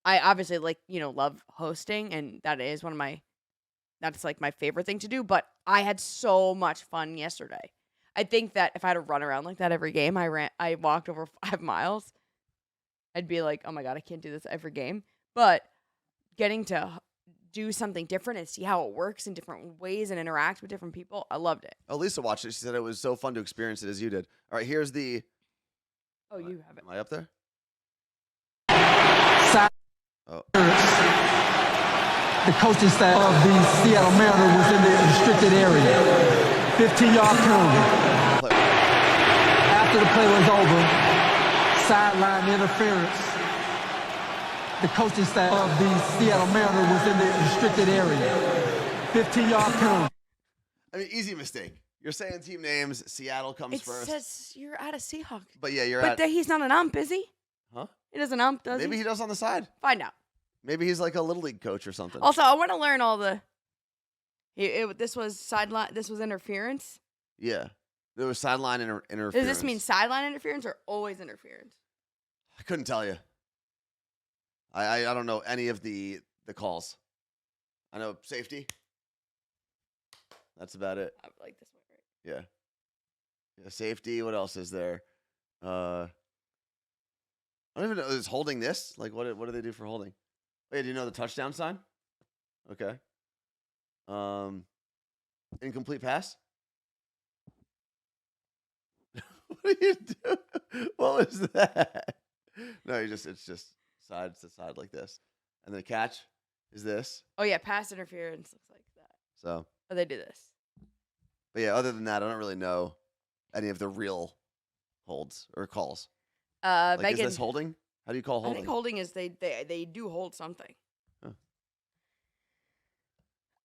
I obviously love hosting, and that is that's like my favorite thing to do, but I had so much fun yesterday. I think that if I had to run around like that every game, I walked over 5 miles, I'd be like, oh my God, I can't do this every game. But getting to do something different and see how it works in different ways and interact with different people, I loved it. Oh, Lisa watched it. She said it was so fun to experience it as you did. All right, here's the... Oh, you have it. Am I up there? Oh. The coaching staff of the Seattle Mariners was in the restricted area. 15-yard penalty. After the play was over, sideline interference. The coaching staff of the Seattle Mariners was in the restricted area. 15-yard penalty. I mean, easy mistake. You're saying team names. Seattle comes first. It says you're at a Seahawk. But yeah, But he's not an ump, is he? Huh? He doesn't ump, does he? Maybe he does on the side. Find out. Maybe he's like a little league coach or something. Also, I want to learn all the. This was sideline. This was interference. Yeah, there was sideline interference. Does this mean sideline interference or always interference? I couldn't tell you. I don't know any of the calls. I know safety. That's about it. I like this one, right? Yeah, safety. What else is there? I don't even know. Is holding this? Like, what do they do for holding? Wait, do you know the touchdown sign? Okay. Incomplete pass. What do you do? What was that? No, it's just side to side like this. And the catch is this. Oh, yeah, pass interference looks like that. So, Oh, they do this. but yeah, other than that, I don't really know any of the real holds or calls. Like, Megan, is this holding? How do you call I holding? think holding is they do hold something.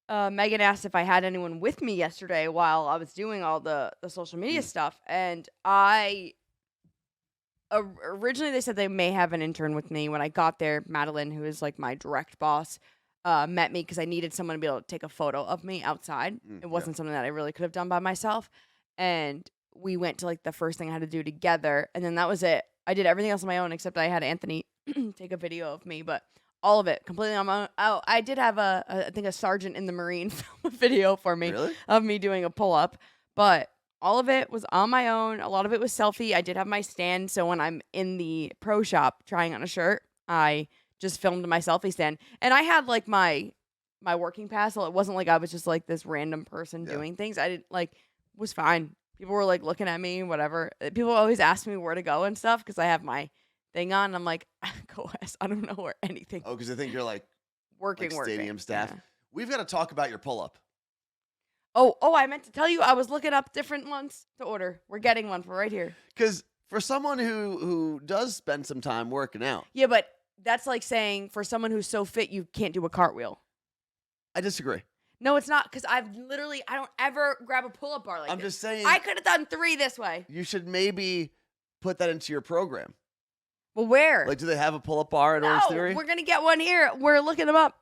Megan asked if I had anyone with me yesterday while I was doing all the social media stuff, and I originally they said they may have an intern with me. When I got there, Madeline, who is like my direct boss, met me because I needed someone to be able to take a photo of me outside. It wasn't something that I really could have done by myself, and we went to like the first thing I had to do together, and then that was it. I did everything else on my own except I had Anthony take a video of me, but all of it completely on my own. Oh, I did have I think a sergeant in the Marine film a video for me of me doing a pull-up, but all of it was on my own. A lot of it was selfie. I did have my stand, so when I'm in the pro shop trying on a shirt, I just filmed my selfie stand. And I had like my working pass, so it wasn't like I was just like this random person doing things. I didn't was fine. People were like looking at me, whatever. People always ask me where to go and stuff because I have my thing on. And I'm like, go west. I don't know where anything. Oh, because I think you're like working stadium staff. Yeah. We've got to talk about your pull-up. Oh, I meant to tell you, I was looking up different ones to order. We're getting one for right here. Because for someone who does spend some time working out. Yeah, but that's like saying for someone who's so fit you can't do a cartwheel. I disagree. No, it's not, because I don't ever grab a pull-up bar like this. I'm just saying. I could have done 3 this way. You should maybe put that into your program. Well, where? Like, do they have a pull-up bar at Orange Theory? We're going to get one here. We're looking them up.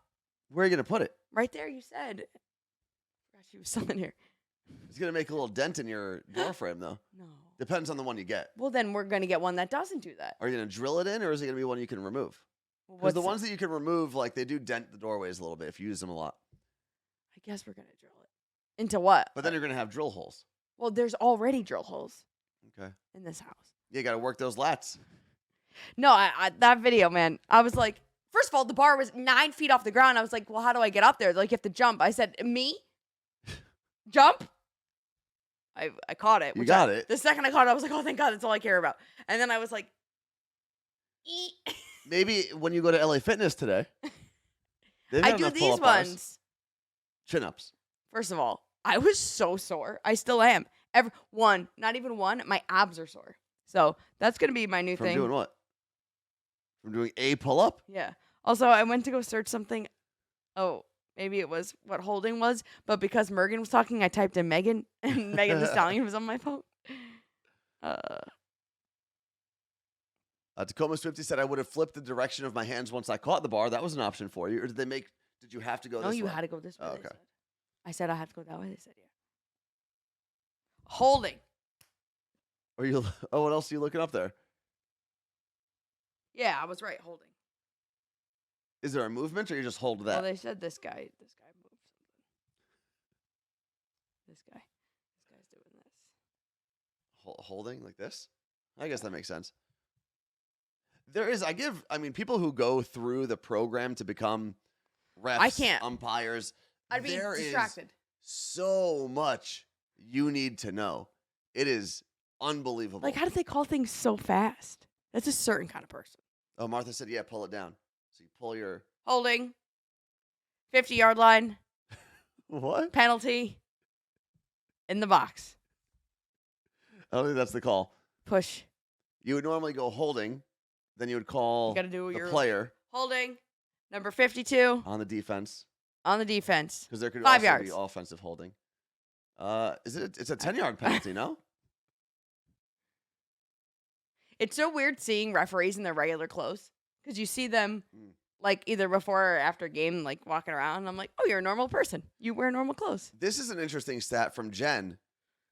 Where are you going to put it? Right there, you said. I forgot you was something here. It's going to make a little dent in your door frame, though. No. Depends on the one you get. Well, then we're going to get one that doesn't do that. Are you going to drill it in, or is it going to be one you can remove? Because the ones that you can remove, like, they do dent the doorways a little bit if you use them a lot. I guess we're going to drill it. Into what? But then you're going to have drill holes. Well, there's already drill holes. Okay. In this house. You got to work those lats. No, I that video, man, I was like, first of all, the bar was 9 feet off the ground. I was like, well, how do I get up there? They're like, you have to jump. I said, me? Jump? I caught it. You got it. The second I caught it, I was like, oh, thank God, that's all I care about. And then I was like, eat. Maybe when you go to LA Fitness today. I do these ones. Chin-ups. First of all, I was so sore. I still am. Not even one, my abs are sore. So that's going to be my new thing. From doing what? From doing a pull-up? Yeah. Also, I went to go search something. Oh, maybe it was what holding was. But because Mergen was talking, I typed in Megan. And Megan Thee Stallion was on my phone. Tacoma Swifty said, I would have flipped the direction of my hands once I caught the bar. That was an option for you. Or did you have to go this way? No, you had to go this way. Oh, okay. I said I had to go that way. They said, yeah. Holding. What else are you looking up there? Yeah, I was right. Holding. Is there a movement, or you just hold that? Well, they said this guy moved something. This guy's doing this. Holding like this? I guess that makes sense. People who go through the program to become refs, umpires. I'd be distracted. Is so much you need to know. It is unbelievable. Like, how do they call things so fast? That's a certain kind of person. Oh, Martha said, yeah, pull it down. So you pull your... Holding. 50-yard line. What? Penalty. In the box. I don't think that's the call. Push. You would normally go holding. Then you would call the player. Holding. Number 52. On the defense. On the defense. Because there could 5 also yards. be offensive holding. It's a 10-yard penalty, no? It's so weird seeing referees in their regular clothes. Because you see them, like, either before or after game, like, walking around. And I'm like, oh, you're a normal person. You wear normal clothes. This is an interesting stat from Jen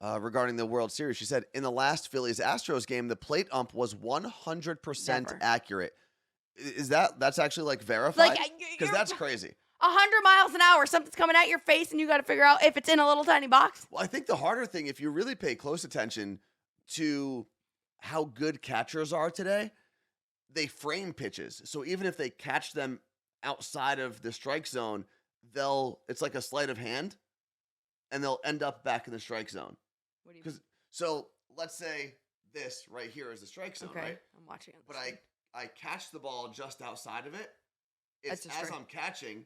regarding the World Series. She said, in the last Phillies-Astros game, the plate ump was 100% accurate. Is that's actually, like, verified? Because that's crazy. 100 miles an hour, something's coming at your face, and you got to figure out if it's in a little tiny box. Well, I think the harder thing, if you really pay close attention to how good catchers are today, they frame pitches. So even if they catch them outside of the strike zone, it's like a sleight of hand, and they'll end up back in the strike zone. What do you mean? So let's say this right here is the strike zone, Okay, right? I'm watching it. But I catch the ball just outside of it. That's a As strike. I'm catching,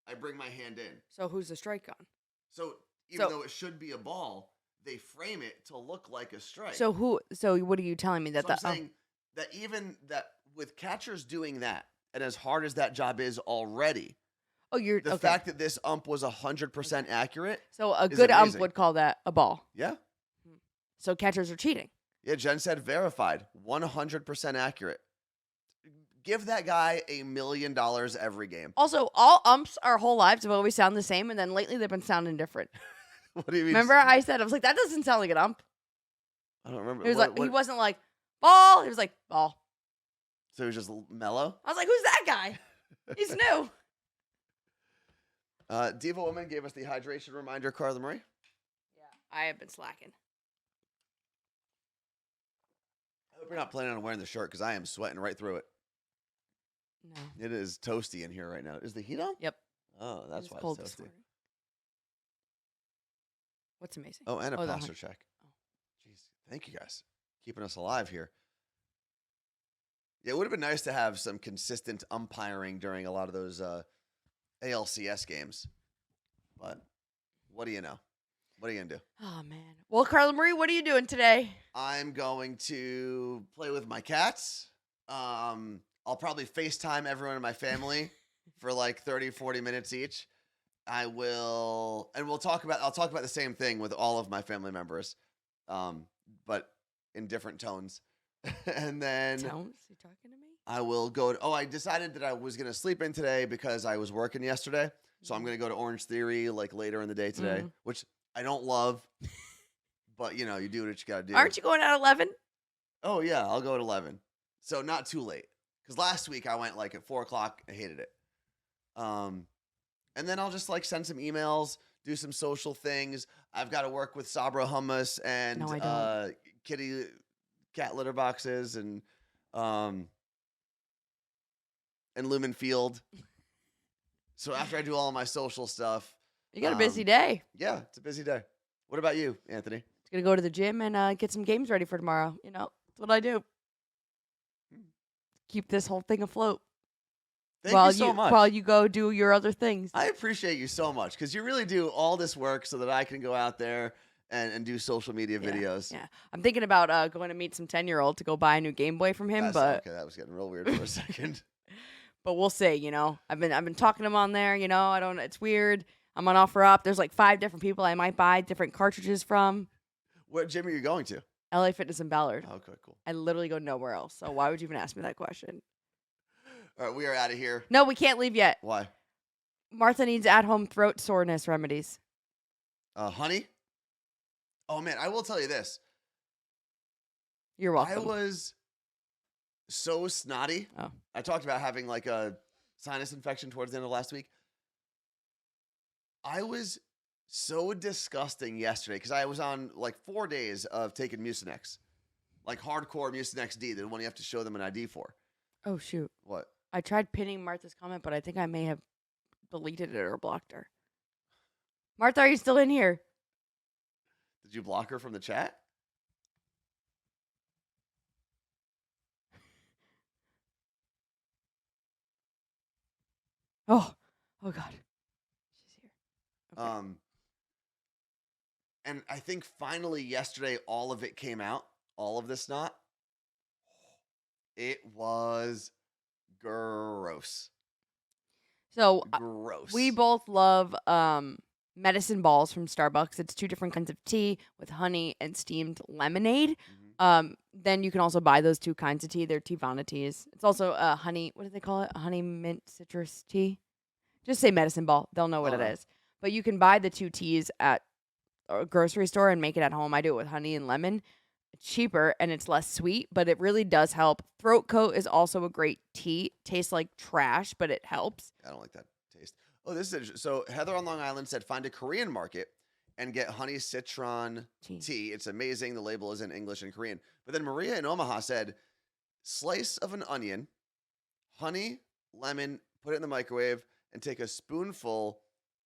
I bring my hand in. So who's the strike on? So even though it should be a ball, they frame it to look like a strike. So what are you telling me that So I'm saying that even that with catchers doing that, and as hard as that job is already, the fact that this ump was 100% accurate. So a is good ump amazing. would call that a ball. Yeah. So catchers are cheating. Yeah, Jen said verified, 100% accurate. Give that guy $1 million every game. Also, all umps our whole lives have always sounded the same, and then lately they've been sounding different. What do you mean? Remember, I said I was like, that doesn't sound like an ump. I don't remember. He was he wasn't like ball. He was like ball. So he was just mellow. I was like, who's that guy? He's new. Diva Woman gave us the hydration reminder, Carla Marie. Yeah, I have been slacking. I hope you're not planning on wearing the shirt because I am sweating right through it. No. It is toasty in here right now. Is the heat on? Yep. Oh, that's why cold it's this toasty. morning. What's amazing? Oh, and a the posture check. Jeez, thank you guys. Keeping us alive here. Yeah, it would have been nice to have some consistent umpiring during a lot of those ALCS games. But what do you know? What are you going to do? Oh, man. Well, Carla Marie, what are you doing today? I'm going to play with my cats. I'll probably FaceTime everyone in my family for like 30, 40 minutes each. I will, and I'll talk about the same thing with all of my family members, but in different tones. And then Tones? You talking to me? I will go to, I decided that I was going to sleep in today because I was working yesterday. So I'm going to go to Orange Theory like later in the day today, which I don't love, but you know, you do what you got to do. Aren't you going at 11? Oh yeah, I'll go at 11. So not too late. Because last week I went like at 4 o'clock. I hated it. And then I'll just like send some emails, do some social things. I've got to work with Sabra hummus and No, I don't. kitty cat litter boxes and Lumen Field. So after I do all my social stuff, You got a busy day. yeah, it's a busy day. What about you, Anthony? Just going to go to the gym and get some games ready for tomorrow. You know, that's what I do. Keep this whole thing afloat. Thank you so much. While you go do your other things. I appreciate you so much because you really do all this work so that I can go out there and do social media videos. Yeah. I'm thinking about going to meet some 10-year-old to go buy a new Game Boy from him, Okay, that was getting real weird for a second. But we'll see, you know. I've been talking to him on there, you know. It's weird. I'm on OfferUp. There's like 5 different people I might buy different cartridges from. What gym are you going to? LA Fitness in Ballard. Okay, cool. I literally go nowhere else. So why would you even ask me that question? All right, we are out of here. No, we can't leave yet. Why? Martha needs at-home throat soreness remedies. Honey? Oh, man, I will tell you this. You're welcome. I was so snotty. Oh. I talked about having like a sinus infection towards the end of last week. I was so disgusting yesterday because I was on like 4 days of taking Mucinex. Like hardcore Mucinex D, the one you have to show them an ID for. Oh, shoot. What? I tried pinning Martha's comment, but I think I may have deleted it or blocked her. Martha, are you still in here? Did you block her from the chat? Oh God. She's here. Okay. And I think finally yesterday, all of it came out. All of the snot. It was gross. So Gross. we both love medicine balls from Starbucks. It's 2 different kinds of tea with honey and steamed lemonade. Then you can also buy those 2 kinds of tea. They're Teavana teas. It's also a honey, what do they call it? A honey mint citrus tea. Just say medicine ball. They'll know what it is. But you can buy the 2 teas at a grocery store and make it at home. I do it with honey and lemon. It's cheaper and it's less sweet, but it really does help. Throat Coat is also a great tea. Tastes like trash, but it helps. I don't like that taste. Oh, this is interesting. So Heather on Long Island said, find a Korean market and get honey citron tea. It's amazing. The label is in English and Korean. But then Maria in Omaha said, slice of an onion, honey, lemon, put it in the microwave, and take a spoonful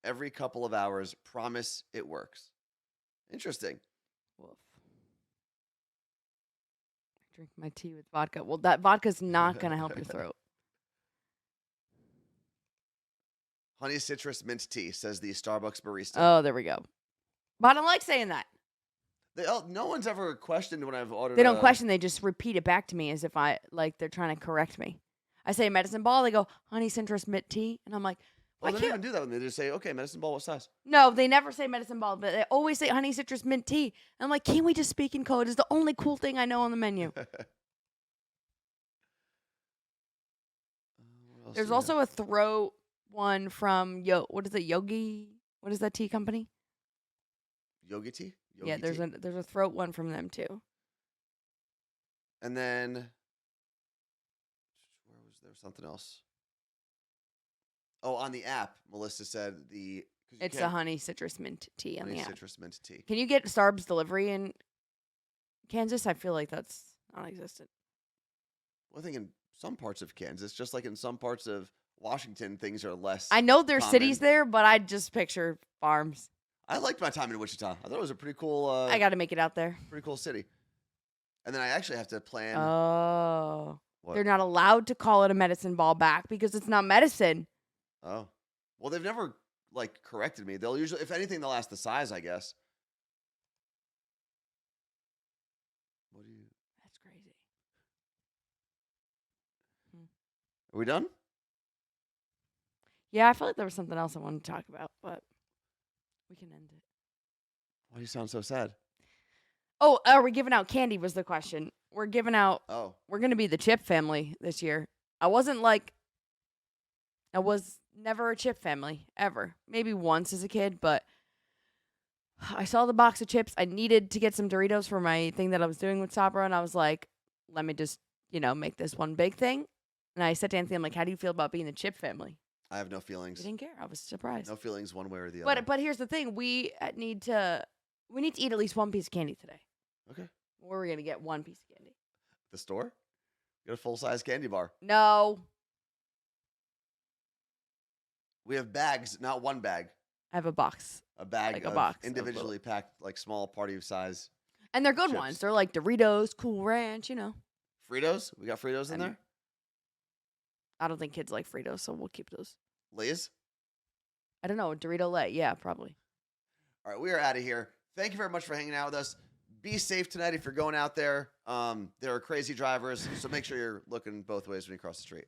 every couple of hours. Promise it works. Interesting. Woof. I drink my tea with vodka. Well, that vodka's not going to help your throat. Honey citrus mint tea, says the Starbucks barista. Oh, there we go. But I don't like saying that. No one's ever questioned when I've ordered. They don't question. They just repeat it back to me as if they're trying to correct me. I say medicine ball. They go, honey citrus mint tea. And I'm like, Well, why they don't can't... even do that when they just say, okay, medicine ball, what size? No, they never say medicine ball, but they always say honey citrus mint tea. And I'm like, can't we just speak in code? It's the only cool thing I know on the menu. There's also a throat one from what is it, Yogi? What is that tea company? Yogi tea? Yeah, there's a throat one from them too. And then where was there something else? Oh, on the app, Melissa said it's a honey citrus mint tea on the app. Honey citrus mint tea. Can you get Starbucks delivery in Kansas? I feel like that's non-existent. Well, I think in some parts of Kansas, just like in some parts of Washington, things are less. I know there's common. cities there, but I just picture farms. I liked my time in Wichita. I thought it was a pretty cool. I got to make it out there. Pretty cool city. And then I actually have to plan. Oh, What? they're not allowed to call it a medicine ball back because it's not medicine. Oh, well, they've never corrected me. They'll usually, if anything, they'll ask the size, I guess. What do you? That's crazy. Are we done? Yeah, I feel like there was something else I wanted to talk about, but we can end it. Why do you sound so sad? Oh, are we giving out candy was the question. We're giving out, Oh, we're going to be the Chip family this year. I was never a Chip family, ever. Maybe once as a kid, but I saw the box of chips. I needed to get some Doritos for my thing that I was doing with Sabra, and I was like, let me just, make this one big thing. And I said to Anthony, I'm like, how do you feel about being the Chip family? I have no He feelings. didn't care. I was surprised. No feelings one way or the other. But here's the thing. We need to eat at least one piece of candy today. Okay. Where are we going to get one piece of candy? The store? Get a full-size candy bar. No. We have bags, not one bag. I have a box. A bag Like a of box of individually packed, small party size. And they're good Chips. ones. They're like Doritos, Cool Ranch, Fritos? We got Fritos in And- there? I don't think kids like Fritos, so we'll keep those. Lay's? I don't know. Dorito Lay. Yeah, probably. All right, we are out of here. Thank you very much for hanging out with us. Be safe tonight if you're going out there. There are crazy drivers, so make sure you're looking both ways when you cross the street.